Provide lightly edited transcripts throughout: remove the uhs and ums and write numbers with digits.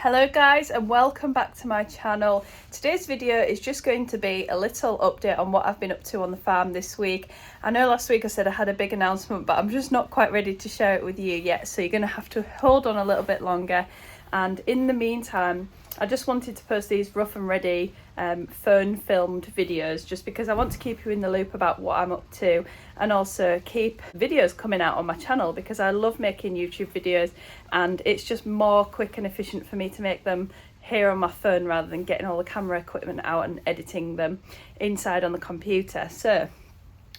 Hello guys and welcome back to my channel. Today's video is just going to be a little update on what I've been up to on the farm this week. I know last week I said I had a big announcement, but I'm just not quite ready to share it with you yet, so you're going to have to hold on a little bit longer. And in the meantime, I just wanted to post these rough and ready phone filmed videos just because I want to keep you in the loop about what I'm up to, and also keep videos coming out on my channel because I love making YouTube videos and it's just more quick and efficient for me to make them here on my phone rather than getting all the camera equipment out and editing them inside on the computer. So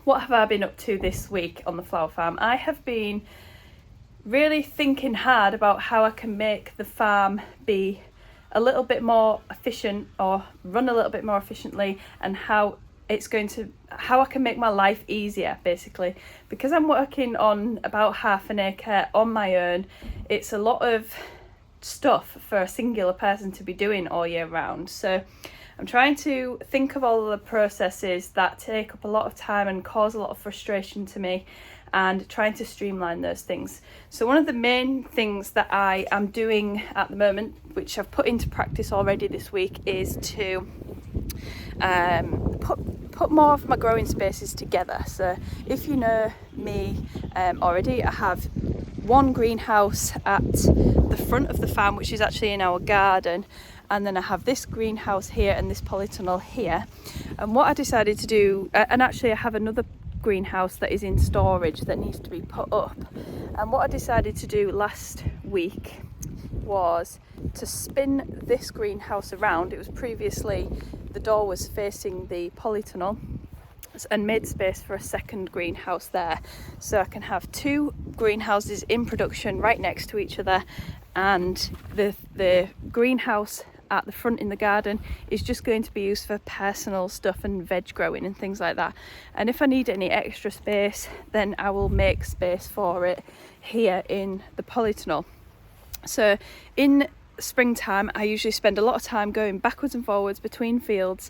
what have I been up to this week on the flower farm? I have been really thinking hard about how I can make the farm be a little bit more efficient or run a little bit more efficiently, and how I can make my life easier basically, because I'm working on about half an acre on my own. It's a lot of stuff for a singular person to be doing all year round, so I'm trying to think of all of the processes that take up a lot of time and cause a lot of frustration to me, and trying to streamline those things. So one of the main things that I am doing at the moment, which I've put into practice already this week, is to put more of my growing spaces together. So if you know me already, I have one greenhouse at the front of the farm, which is actually in our garden, and then I have this greenhouse here and this polytunnel here. And what I decided to do, and actually I have another greenhouse that is in storage that needs to be put up, and what I decided to do last week was to spin this greenhouse around. It was previously, the door was facing the polytunnel, and made space for a second greenhouse there, so I can have two greenhouses in production right next to each other. And the greenhouse at the front in the garden is just going to be used for personal stuff and veg growing and things like that. And if I need any extra space, then I will make space for it here in the polytunnel. So in springtime, I usually spend a lot of time going backwards and forwards between fields,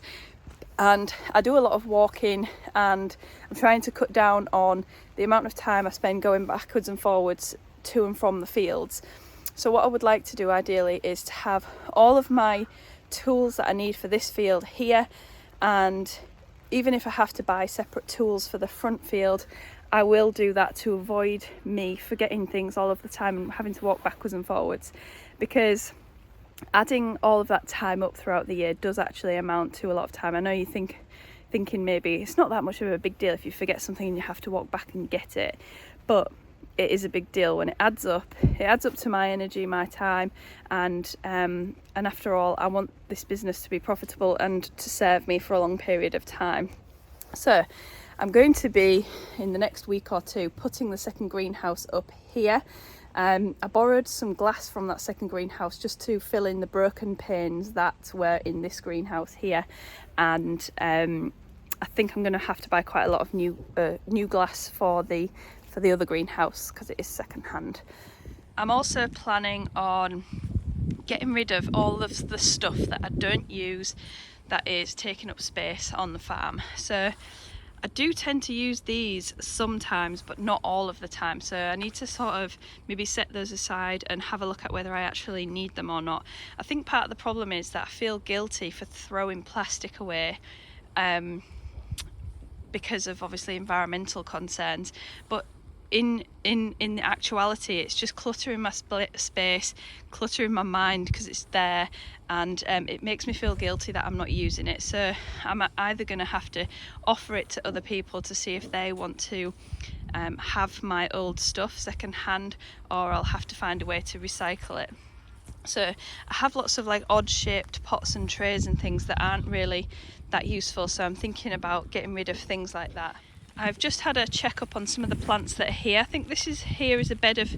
and I do a lot of walking, and I'm trying to cut down on the amount of time I spend going backwards and forwards to and from the fields. So what I would like to do ideally is to have all of my tools that I need for this field here, and even if I have to buy separate tools for the front field, I will do that to avoid me forgetting things all of the time and having to walk backwards and forwards, because adding all of that time up throughout the year does actually amount to a lot of time. I know you're thinking maybe it's not that much of a big deal if you forget something and you have to walk back and get it, but it is a big deal when it adds up. It adds up to my energy, my time, and after all, I want this business to be profitable and to serve me for a long period of time. So I'm going to be, in the next week or two, putting the second greenhouse up here. I borrowed some glass from that second greenhouse just to fill in the broken panes that were in this greenhouse here, and I think I'm going to have to buy quite a lot of new glass for the other greenhouse because it is second hand. I'm also planning on getting rid of all of the stuff that I don't use that is taking up space on the farm. So I do tend to use these sometimes, but not all of the time. So I need to sort of maybe set those aside and have a look at whether I actually need them or not. I think part of the problem is that I feel guilty for throwing plastic away because of obviously environmental concerns, but in the actuality, it's just cluttering my space, cluttering my mind because it's there, and it makes me feel guilty that I'm not using it. So I'm either going to have to offer it to other people to see if they want to have my old stuff second hand, or I'll have to find a way to recycle it. So I have lots of like odd shaped pots and trays and things that aren't really that useful, so I'm thinking about getting rid of things like that. I've just had a check up on some of the plants that are here. I think this is a bed of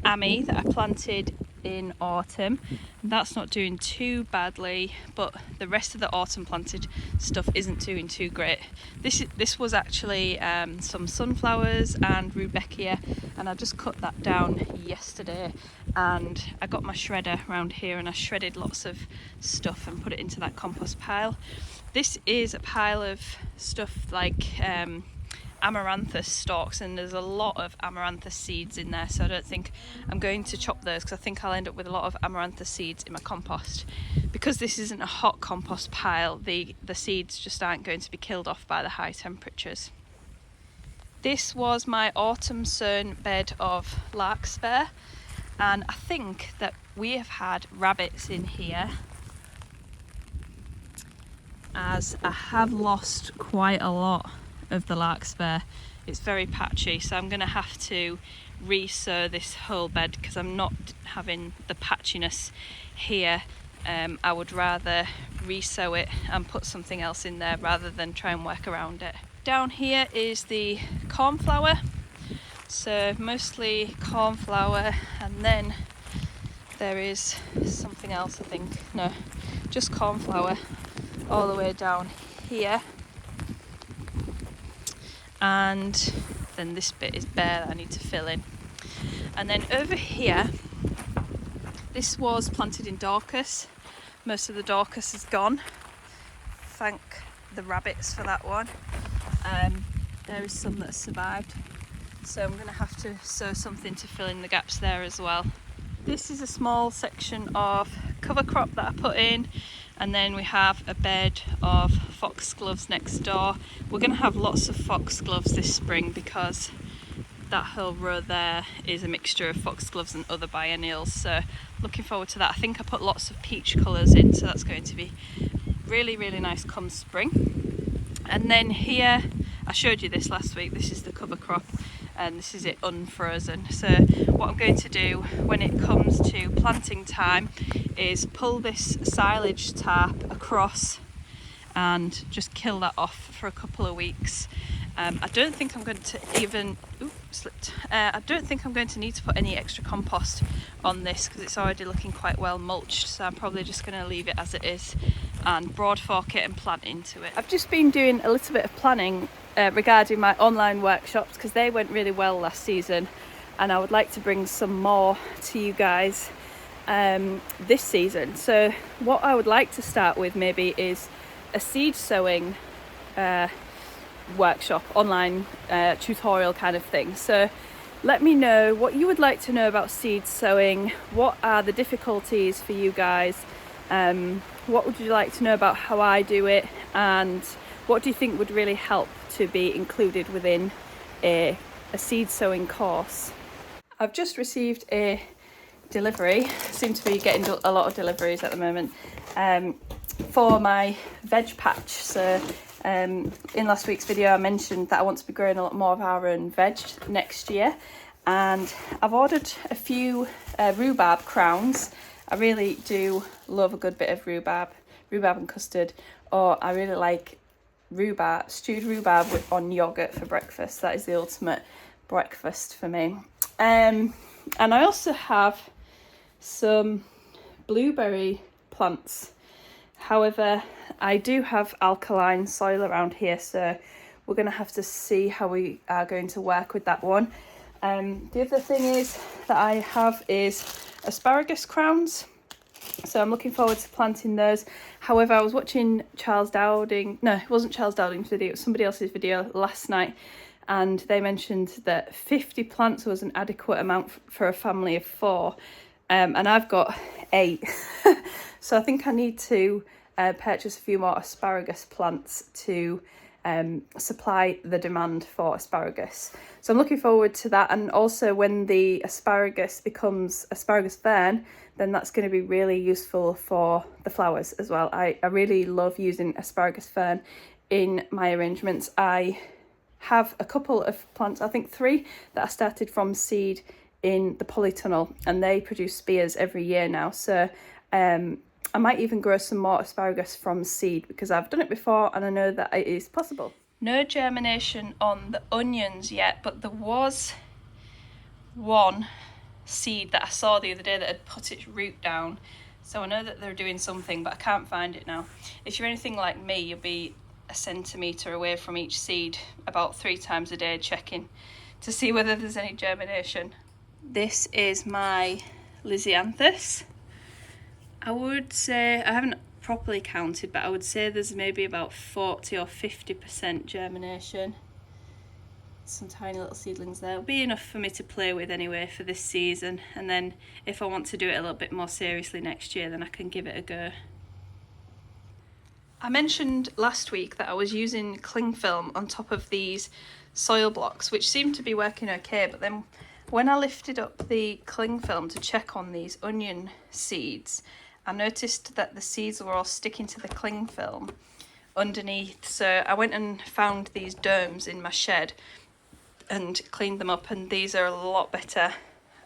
Ami that I planted in autumn. That's not doing too badly, but the rest of the autumn planted stuff isn't doing too great. This was actually some sunflowers and rudbeckia, and I just cut that down yesterday, and I got my shredder around here and I shredded lots of stuff and put it into that compost pile. This is a pile of stuff like amaranthus stalks, and there's a lot of amaranthus seeds in there, so I don't think I'm going to chop those because I think I'll end up with a lot of amaranthus seeds in my compost. Because this isn't a hot compost pile, the seeds just aren't going to be killed off by the high temperatures. This was my autumn sown bed of larkspur, and I think that we have had rabbits in here, as I have lost quite a lot of the larkspur. It's very patchy, so I'm going to have to re-sow this whole bed because I'm not having the patchiness here. I would rather re-sow it and put something else in there rather than try and work around it. Down here is the cornflower, so mostly cornflower, and then there is something else, I think. No, just cornflower all the way down here, and then this bit is bare that I need to fill in. And then over here, this was planted in Dorcas. Most of the Dorcas is gone. Thank the rabbits for that one. There is some that survived, so I'm going to have to sow something to fill in the gaps there as well. This is a small section of cover crop that I put in, and then we have a bed of foxgloves next door. We're going to have lots of foxgloves this spring because that whole row there is a mixture of foxgloves and other biennials, so looking forward to that. I think I put lots of peach colours in, so that's going to be really, really nice come spring. And then here, I showed you this last week, this is the cover crop, and this is it unfrozen. So what I'm going to do when it comes to planting time is pull this silage tarp across and just kill that off for a couple of weeks. I don't think I'm going to even, I don't think I'm going to need to put any extra compost on this because it's already looking quite well mulched, so I'm probably just going to leave it as it is and broad fork it and plant into it. I've just been doing a little bit of planning regarding my online workshops because they went really well last season, and I would like to bring some more to you guys this season. So what I would like to start with maybe is a seed sowing workshop, online tutorial kind of thing. So let me know what you would like to know about seed sowing. What are the difficulties for you guys? What would you like to know about how I do it, and what do you think would really help to be included within a seed sowing course? I've just received a delivery, seem to be getting a lot of deliveries at the moment, for my veg patch. So in last week's video I mentioned that I want to be growing a lot more of our own veg next year, and I've ordered a few rhubarb crowns. I really do love a good bit of rhubarb and custard, or I really like stewed rhubarb on yogurt for breakfast. That is the ultimate breakfast for me. And I also have some blueberry plants. However, I do have alkaline soil around here, so we're going to have to see how we are going to work with that one. The other thing is that I have is asparagus crowns, so I'm looking forward to planting those. However, I was watching Charles Dowding, no, it wasn't Charles Dowding's video, it was somebody else's video last night, and they mentioned that 50 plants was an adequate amount for a family of 4, and I've got 8. So I think I need to purchase a few more asparagus plants to supply the demand for asparagus. So I'm looking forward to that, and also when the asparagus becomes asparagus fern, then that's going to be really useful for the flowers as well. I really love using asparagus fern in my arrangements. I have a couple of plants, I think 3, that I started from seed in the polytunnel, and they produce spears every year now. So I might even grow some more asparagus from seed because I've done it before and I know that it is possible. No germination on the onions yet, but there was one seed that I saw the other day that had put its root down. So I know that they're doing something, but I can't find it now. If you're anything like me, you'll be a centimetre away from each seed about 3 times a day, checking to see whether there's any germination. This is my Lisianthus. I would say, I haven't properly counted, but I would say there's maybe about 40 or 50% germination. some tiny little seedlings there. It'll be enough for me to play with anyway for this season, and then if I want to do it a little bit more seriously next year, then I can give it a go. I mentioned last week that I was using cling film on top of these soil blocks, which seemed to be working okay, but then when I lifted up the cling film to check on these onion seeds, I noticed that the seeds were all sticking to the cling film underneath. So I went and found these domes in my shed and cleaned them up, and these are a lot better,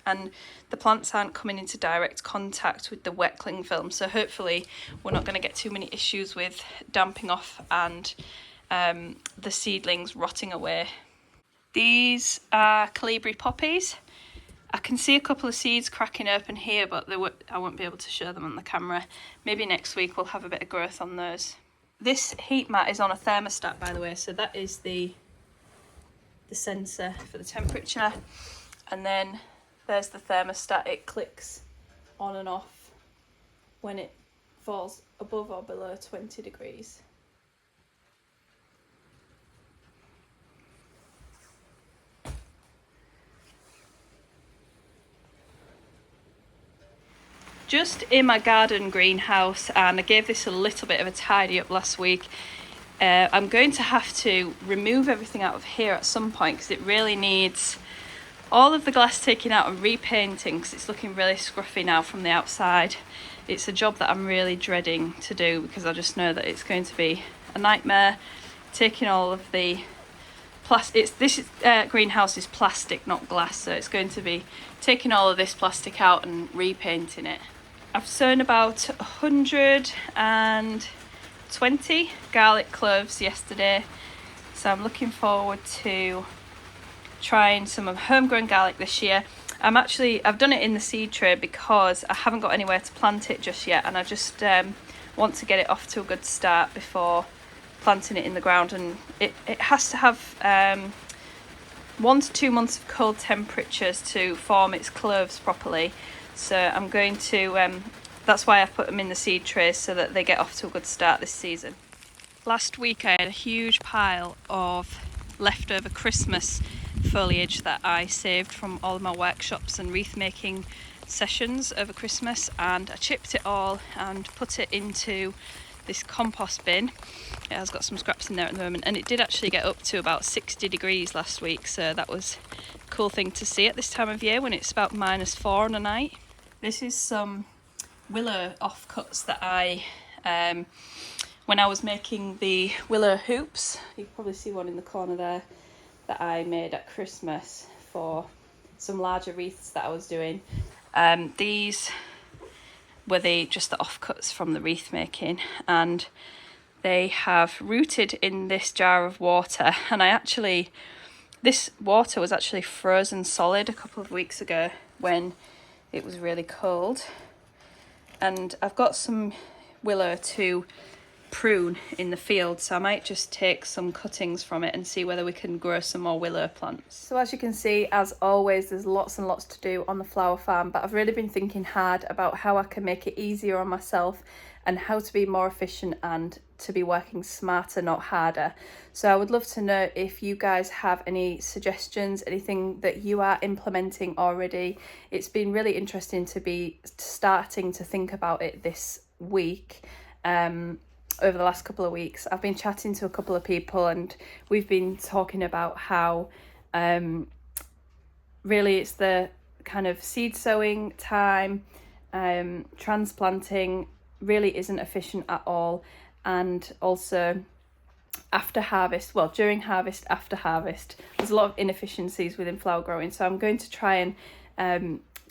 and the plants aren't coming into direct contact with the wet cling film, so hopefully we're not going to get too many issues with damping off and the seedlings rotting away. These are Colibri poppies. I can see a couple of seeds cracking open here, but I won't be able to show them on the camera. Maybe next week we'll have a bit of growth on those. This heat mat is on a thermostat, by the way, so that is the sensor for the temperature, and then there's the thermostat. It clicks on and off when it falls above or below 20 degrees. Just in my garden greenhouse, and I gave this a little bit of a tidy up last week. I'm going to have to remove everything out of here at some point because it really needs all of the glass taken out and repainting, because it's looking really scruffy now from the outside. It's a job that I'm really dreading to do because I just know that it's going to be a nightmare taking all of the this greenhouse is plastic, not glass, so it's going to be taking all of this plastic out and repainting it. I've sown about 120 garlic cloves yesterday, so I'm looking forward to trying some of homegrown garlic this year. I've done it in the seed tray because I haven't got anywhere to plant it just yet, and I just want to get it off to a good start before planting it in the ground. And it has to have 1 to 2 months of cold temperatures to form its cloves properly. So I'm going to, that's why I put them in the seed trays, so that they get off to a good start this season. Last week I had a huge pile of leftover Christmas foliage that I saved from all of my workshops and wreath making sessions over Christmas, and I chipped it all and put it into this compost bin. It has got some scraps in there at the moment, and it did actually get up to about 60 degrees last week, so that was a cool thing to see at this time of year when it's about -4 on a night. This is some willow offcuts that I when I was making the willow hoops, you can probably see one in the corner there, that I made at Christmas for some larger wreaths that I was doing. These were just the offcuts from the wreath making, and they have rooted in this jar of water, and this water was actually frozen solid a couple of weeks ago when it was really cold. And I've got some willow to prune in the field, so I might just take some cuttings from it and see whether we can grow some more willow plants. So as you can see, as always, there's lots and lots to do on the flower farm, but I've really been thinking hard about how I can make it easier on myself and how to be more efficient and to be working smarter, not harder. So I would love to know if you guys have any suggestions, anything that you are implementing already. It's been really interesting to be starting to think about it this week. Over the last couple of weeks, I've been chatting to a couple of people, and we've been talking about how really it's the kind of seed sowing time, transplanting really isn't efficient at all, and also after harvest, well, during harvest, after harvest, there's a lot of inefficiencies within flower growing. So I'm going to try and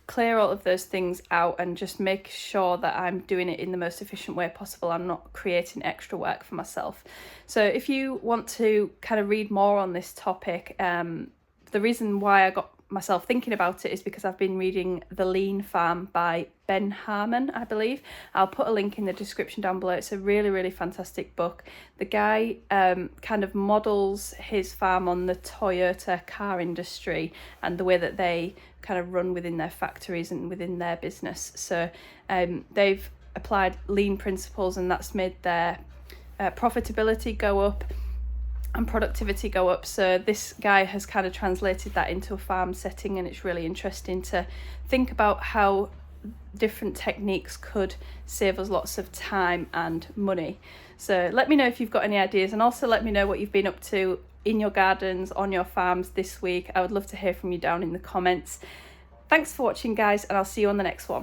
clear all of those things out and just make sure that I'm doing it in the most efficient way possible. I'm not creating extra work for myself. So if you want to kind of read more on this topic, the reason why I got myself thinking about it is because I've been reading The Lean Farm by Ben Harmon, I believe. I'll put a link in the description down below. It's a really, really fantastic book. The guy kind of models his farm on the Toyota car industry and the way that they kind of run within their factories and within their business. So they've applied lean principles, and that's made their profitability go up. and productivity go up. So this guy has kind of translated that into a farm setting, and it's really interesting to think about how different techniques could save us lots of time and money. So let me know if you've got any ideas, and also let me know what you've been up to in your gardens, on your farms this week. I would love to hear from you down in the comments. Thanks for watching, guys, and I'll see you on the next one.